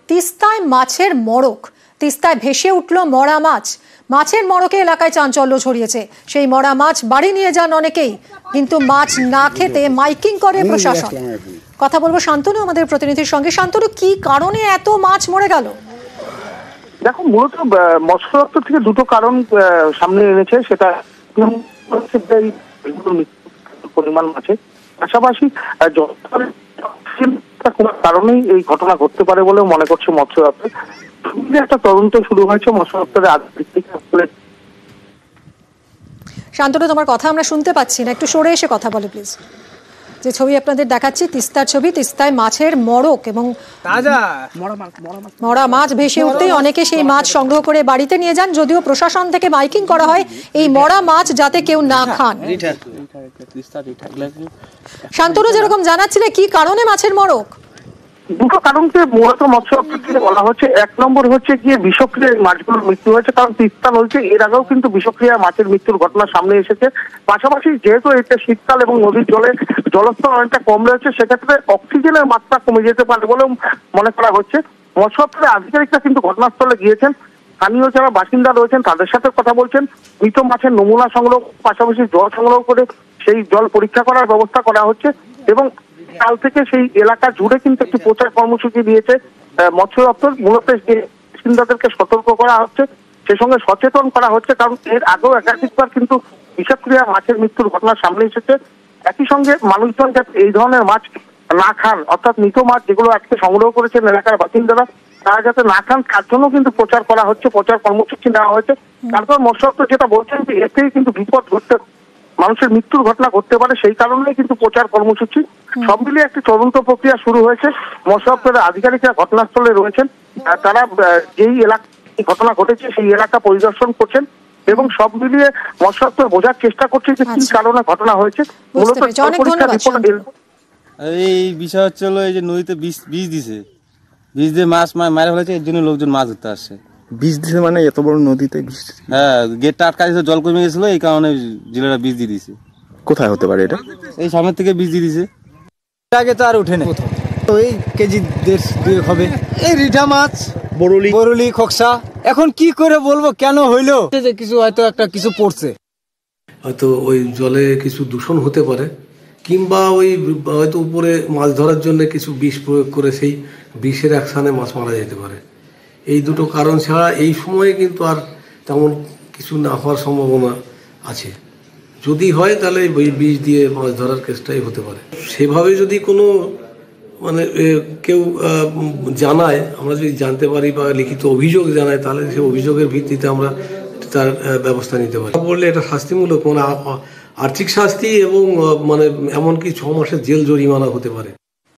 তিস্তায় মাছের মড়ক, তিস্তায় ভেসে উঠল মরা মাছ। মাছের মড়কে এলাকায় চাঞ্চল্য ছড়িয়েছে। সেই মরা মাছ বাড়ি নিয়ে যান অনেকেই, কিন্তু মাছ না খেতে মাইকিং করে প্রশাসন। কথা বলবো শান্তনু আমাদের প্রতিনিধির সঙ্গে। শান্তনু, কি কারণে এত মাছ মরে গেল? দেখো, মূলত মৎস্য দপ্তর থেকে দুটো কারণ সামনে এনেছে। সেটা পরিমাণ মাছের পাশাপাশি কোনো কারণেই এই ঘটনা ঘটতে পারে বলে মনে করছে মৎস্য দপ্তর। একটা তদন্ত শুরু হয়েছে মৎস্য দপ্তরের আধিকারিক। শান্তনু, তোমার কথা আমরা শুনতে পাচ্ছি না, একটু সরে এসে কথা বলে প্লিজ। যে ছবি আপনাদের দেখাচ্ছি তিস্তার ছবি, তিস্তায় মাছের মড়ক এবং মরা মাছ ভেসে উঠতেই অনেকে সেই মাছ সংগ্রহ করে বাড়িতে নিয়ে যান। যদিও প্রশাসন থেকে মাইকিং করা হয় এই মরা মাছ যাতে কেউ না খান। শান্তনু, যেরকম জানাচ্ছিলে, কি কারণে মাছের মড়ক? দুটো কারণকে মূলত মৎস্য দপ্তর থেকে বলা হচ্ছে। এক নম্বর হচ্ছে গিয়ে বিষক্রিয়ায় মাছগুলোর মৃত্যু হয়েছে, কারণ তিস্তা নদীতে এর আগেও কিন্তু বিষক্রিয়ায় মাছের মৃত্যুর ঘটনা সামনে এসেছে। পাশাপাশি যেহেতু এটা শীতকাল এবং নদীর জলস্তর অনেকটা কম রয়েছে, সেক্ষেত্রে অক্সিজেনের মাত্রা কমে যেতে পারে বলেও মনে করা হচ্ছে। মৎস্য দপ্তরের আধিকারিকরা কিন্তু ঘটনাস্থলে গিয়েছেন, স্থানীয় যারা বাসিন্দা রয়েছেন তাদের সাথে কথা বলছেন। মৃত মাছের নমুনা সংগ্রহ, পাশাপাশি জল সংগ্রহ করে সেই জল পরীক্ষা করার ব্যবস্থা করা হচ্ছে। এবং কাল থেকে সেই এলাকা জুড়ে কিন্তু একটি প্রচার কর্মসূচি দিয়েছে মৎস্য দপ্তর। মূলত বাসিন্দাদেরকে সতর্ক করা হচ্ছে, সে সঙ্গে সচেতন করা হচ্ছে, কারণ এর আগেও একাধিকবার কিন্তু বিষক্রিয়া মাছের মৃত্যুর ঘটনা সামনে এসেছে। একই সঙ্গে মানুষজন যাতে এই ধরনের মাছ না খান, অর্থাৎ মৃত মাছ যেগুলো আজকে সংগ্রহ করেছেন এলাকার বাসিন্দারা, তারা যাতে না খান তার জন্য কিন্তু প্রচার করা হচ্ছে, প্রচার কর্মসূচি নেওয়া হয়েছে। তারপর মৎস্য দপ্তর যেটা বলছেন যে এতেই কিন্তু বিপদ ঘটতে, মানুষের মৃত্যুর ঘটনা ঘটতে পারে, সেই কারণেই কিন্তু প্রচার কর্মসূচি। সব মিলিয়ে একটি তদন্ত প্রক্রিয়া শুরু হয়েছে। মৎস্য দপ্তরের আধিকারিকরা ঘটনাস্থলে রয়েছেন, তারা যেই এলাকায় ঘটনা ঘটেছে সেই এলাকা পরিদর্শন করছেন এবং সব মিলিয়ে মৎস্য দপ্তর বোঝার চেষ্টা করছে যে কি কারণে ঘটনা হয়েছে। মূলত এই বিষয় হচ্ছে হলো এই যে নদীতে বীজ দিছে, বীজ দিয়ে মাছ মারা ফেলেছে, এর জন্য লোকজন মাছ ধরতে আসছে। বীজ দিছে মানে এত বড় নদীতে? হ্যাঁ, গেটটা আটকা দিয়েছে, জল কমে গেছিল, এই কারণে জেলেরা বীজ দিয়ে দিছে। কোথায় হতে পারে এটা? এই সামনের থেকে বীজ দিয়ে দিছে। আগে তো আর উঠে না, ওই কেজি 1.5 হবে এই রিঠা মাছ, বরুলি খোকসা। এখন কি করে বলবো কেন হইলো, যে কিছু হয়তো একটা কিছু পড়ছে, হয়তো ওই জলে কিছু দূষণ হতে পারে, কিংবা ওই হয়তো উপরে মাছ ধরার জন্য কিছু বিষ প্রয়োগ করে সেই বিষের অ্যাকশনে মাছ মারা যেতে পারে। এই দুটো কারণ ছাড়া এই সময়ে কিন্তু আর তেমন কিছু না হওয়ার সম্ভাবনা আছে। যদি হয় তাহলে ওই বিষ দিয়ে মাছ ধরার কেসটাই হতে পারে। সেভাবে যদি কোনো মানে কেউ জানায়, আমরা যদি জানতে পারি বা লিখিত অভিযোগ জানায়, তাহলে সেই অভিযোগের ভিত্তিতে আমরা তার ব্যবস্থা নিতে পারি। বললে এটা শাস্তিমূলক, মানে আর্থিক শাস্তি এবং মানে এমনকি 6 মাসের জেল জরিমানা হতে পারে।